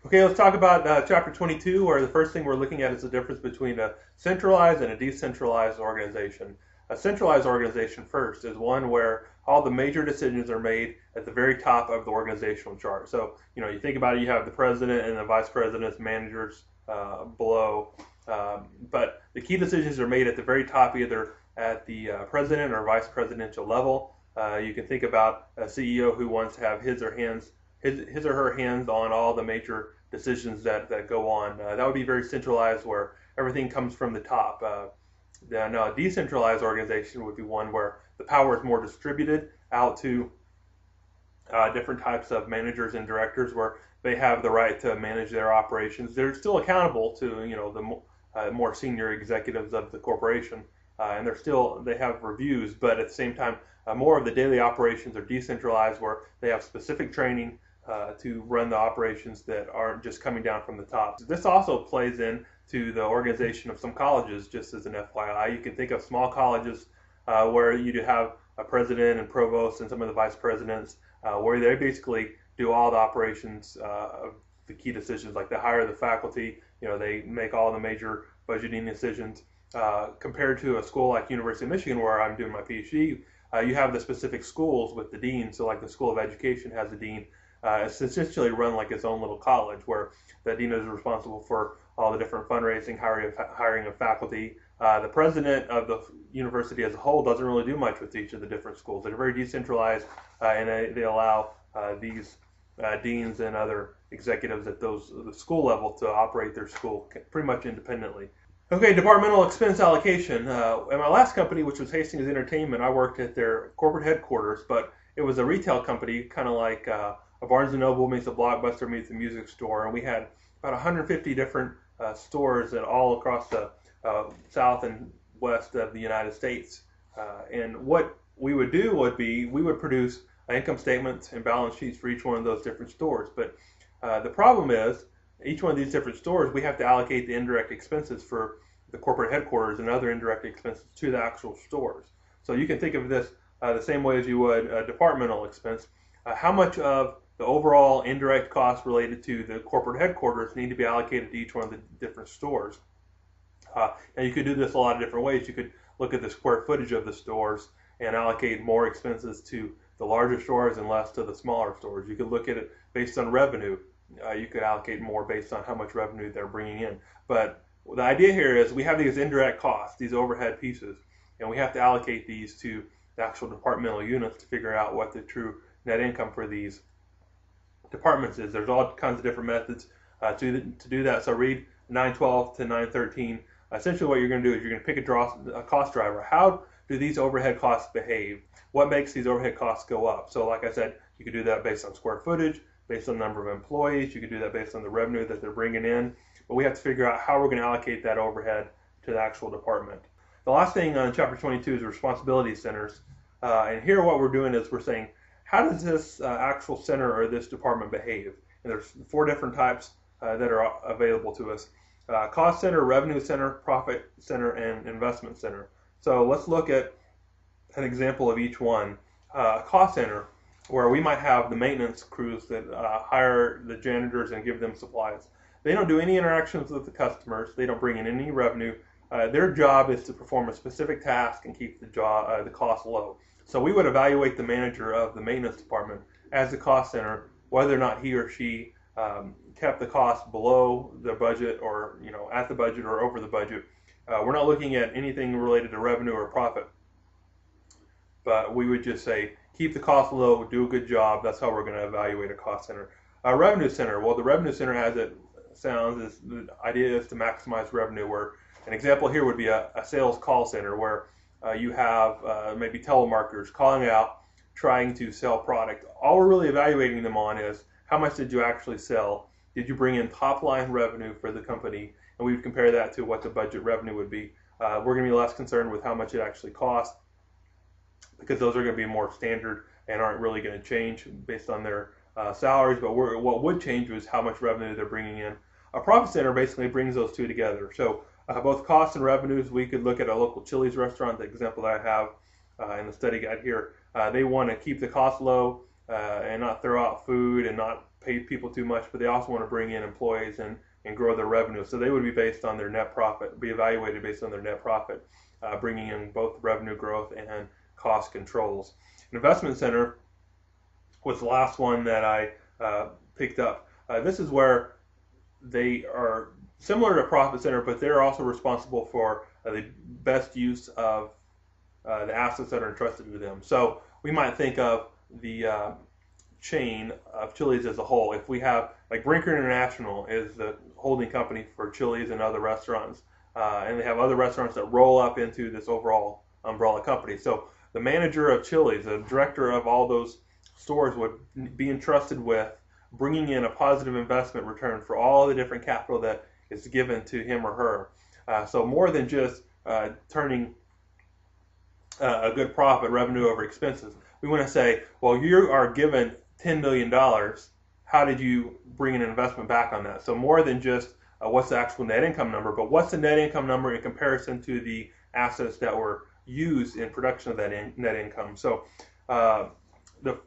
Okay, let's talk about chapter 22, where the first thing we're looking at is the difference between a centralized and a decentralized organization. A centralized organization first is one where all the major decisions are made at the very top of the organizational chart. So, you think about it, you have the president and the vice presidents, managers below, but the key decisions are made at the very top, either at the president or vice presidential level. You can think about a CEO who wants to have his or her hands on all the major decisions that go on. That would be very centralized, where everything comes from the top. Then a decentralized organization would be one where the power is more distributed out to different types of managers and directors, where they have the right to manage their operations. They're still accountable to the more senior executives of the corporation, and they have reviews, but at the same time, more of the daily operations are decentralized, where they have specific training to run the operations that aren't just coming down from the top. This also plays into the organization of some colleges, just as an FYI. You can think of small colleges where you do have a president and provost and some of the vice presidents, where they basically do all the operations of the key decisions, like they hire the faculty, they make all the major budgeting decisions. Compared to a school like University of Michigan, where I'm doing my PhD, you have the specific schools with the dean. So like the School of Education has a dean. It's essentially run like its own little college, where the dean is responsible for all the different fundraising, hiring of faculty. The president of the university as a whole doesn't really do much with each of the different schools. They're very decentralized, and they allow these deans and other executives at the school level to operate their school pretty much independently. Okay, departmental expense allocation. At my last company, which was Hastings Entertainment, I worked at their corporate headquarters, but it was a retail company, kind of like a Barnes & Noble meets a Blockbuster meets a music store, and we had about 150 different stores all across the south and west of the United States. And what we would do would be we would produce income statements and balance sheets for each one of those different stores. But the problem is, each one of these different stores, we have to allocate the indirect expenses for the corporate headquarters and other indirect expenses to the actual stores. So you can think of this the same way as you would a departmental expense. How much of the overall indirect costs related to the corporate headquarters need to be allocated to each one of the different stores? Now you could do this a lot of different ways. You could look at the square footage of the stores and allocate more expenses to the larger stores and less to the smaller stores. You could look at it based on revenue. You could allocate more based on how much revenue they're bringing in. But the idea here is we have these indirect costs, these overhead pieces, and we have to allocate these to the actual departmental units to figure out what the true net income for these departments is. There's all kinds of different methods to do that. So read 912 to 913. Essentially what you're going to do is you're going to pick a cost driver. How do these overhead costs behave? What makes these overhead costs go up? So like I said, you could do that based on square footage, based on the number of employees. You could do that based on the revenue that they're bringing in. But we have to figure out how we're going to allocate that overhead to the actual department. The last thing on chapter 22 is responsibility centers. And here what we're doing is we're saying, how does this actual center or this department behave? And there's 4 different types that are available to us. Cost center, revenue center, profit center, and investment center. So let's look at an example of each one. Cost center, where we might have the maintenance crews that hire the janitors and give them supplies. They don't do any interactions with the customers. They don't bring in any revenue. Their job is to perform a specific task and keep the cost low. So we would evaluate the manager of the maintenance department as the cost center, whether or not he or she kept the cost below the budget, or at the budget or over the budget. We're not looking at anything related to revenue or profit, but we would just say keep the cost low, do a good job. That's how we're going to evaluate a cost center. Revenue center. Well, the revenue center, as it sounds, is the idea is to maximize revenue. Where an example here would be a sales call center, where you have maybe telemarketers calling out, trying to sell product. All we're really evaluating them on is how much did you actually sell? Did you bring in top line revenue for the company? And we would compare that to what the budget revenue would be. We're going to be less concerned with how much it actually costs, because those are going to be more standard and aren't really going to change based on their salaries. But what would change was how much revenue they're bringing in. A profit center basically brings those two together. So both costs and revenues, we could look at a local Chili's restaurant, the example that I have in the study guide here. They want to keep the cost low, and not throw out food and not pay people too much, but they also want to bring in employees and grow their revenue. So they would be based on their net profit, be evaluated based on their net profit, bringing in both revenue growth and cost controls. An investment center was the last one that I picked up. This is where they are similar to profit center, but they're also responsible for the best use of the assets that are entrusted to them. So we might think of the chain of Chili's as a whole. If we have, like, Brinker International is the holding company for Chili's and other restaurants, and they have other restaurants that roll up into this overall umbrella company. So the manager of Chili's, the director of all those stores, would be entrusted with bringing in a positive investment return for all the different capital that is given to him or her. So more than just turning a good profit, revenue over expenses. We want to say, well, you are given $10 million. How did you bring an investment back on that? So more than just what's the actual net income number, but what's the net income number in comparison to the assets that were used in production of that net income. So the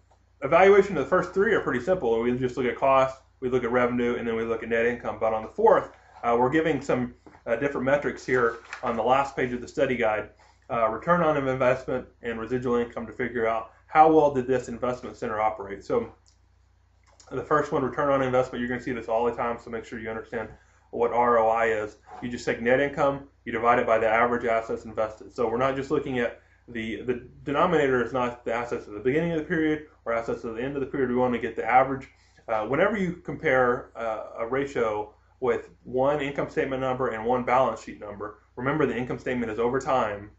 evaluation of the first three are pretty simple. We just look at cost, we look at revenue, and then we look at net income. But on the fourth, we're giving some different metrics here on the last page of the study guide. Return on investment and residual income to figure out how well did this investment center operate. So the first one, return on investment, you're going to see this all the time, so make sure you understand what ROI is. You just take net income, you divide it by the average assets invested. So we're not just looking at the denominator is not the assets at the beginning of the period or assets at the end of the period. We want to get the average. Whenever you compare a ratio with one income statement number and one balance sheet number, remember the income statement is over time.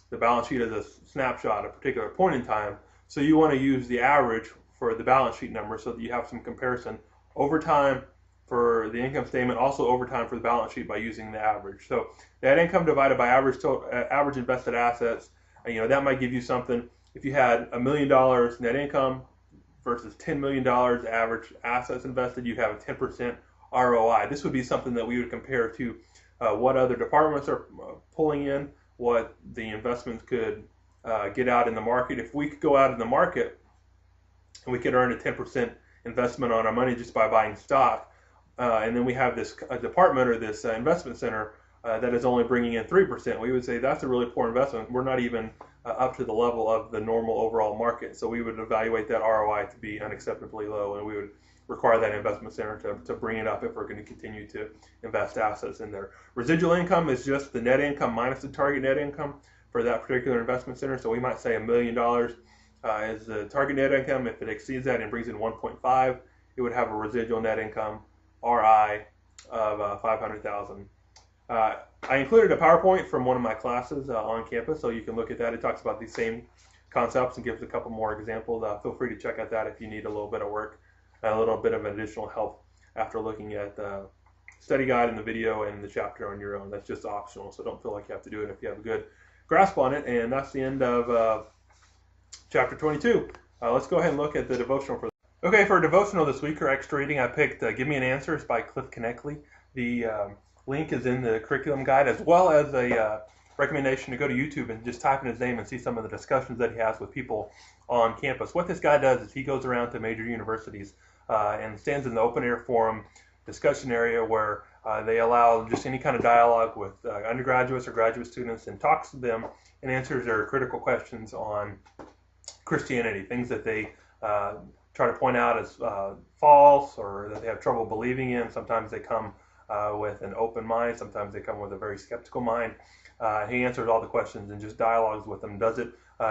The balance sheet is a snapshot at a particular point in time. So you want to use the average for the balance sheet number so that you have some comparison over time for the income statement, also over time for the balance sheet by using the average. So net income divided by average invested assets, that might give you something. If you had $1 million net income versus $10 million average assets invested, you'd have a 10% ROI. This would be something that we would compare to what other departments are pulling in, what the investments could get out in the market. If we could go out in the market and we could earn a 10% investment on our money just by buying stock, and then we have this department or this investment center that is only bringing in 3%, we would say that's a really poor investment. We're not even up to the level of the normal overall market. So we would evaluate that ROI to be unacceptably low, and we would require that investment center to bring it up if we're going to continue to invest assets in there. Residual income is just the net income minus the target net income for that particular investment center. So we might say $1 million is the target net income. If it exceeds that and brings in 1.5, it would have a residual net income RI of 500,000. I included a PowerPoint from one of my classes on campus, so you can look at that. It talks about these same concepts and gives a couple more examples. Feel free to check out that if you need a little bit of work, a little bit of additional help after looking at the study guide and the video and the chapter on your own. That's just optional, so don't feel like you have to do it if you have a good grasp on it. And that's the end of chapter 22. Let's go ahead and look at the devotional for. Okay, for a devotional this week or extra reading, I picked Give Me an Answer. It's by Cliff Connectley. The link is in the curriculum guide, as well as a recommendation to go to YouTube and just type in his name and see some of the discussions that he has with people on campus. What this guy does is he goes around to major universities and stands in the open air forum discussion area where they allow just any kind of dialogue with undergraduates or graduate students and talks to them and answers their critical questions on Christianity, things that they try to point out as false or that they have trouble believing in. Sometimes they come with an open mind. Sometimes they come with a very skeptical mind. He answers all the questions and just dialogues with them. Does it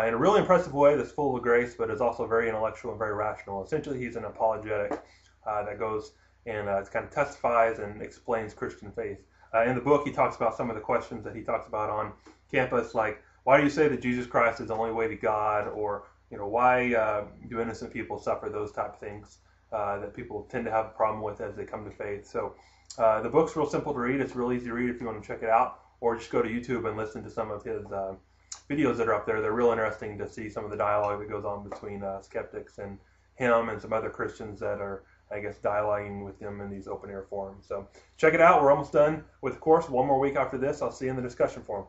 in a really impressive way that's full of grace, but is also very intellectual and very rational. Essentially, he's an apologetic that goes and kind of testifies and explains Christian faith. In the book, he talks about some of the questions that he talks about on campus, like, why do you say that Jesus Christ is the only way to God? Or, why do innocent people suffer? Those type of things that people tend to have a problem with as they come to faith. So the book's real simple to read. It's real easy to read if you want to check it out, or just go to YouTube and listen to some of his videos that are up there. They're real interesting to see some of the dialogue that goes on between skeptics and him and some other Christians that are, I guess, dialoguing with him in these open air forums. So check it out. We're almost done with the course. One more week after this. I'll see you in the discussion forum.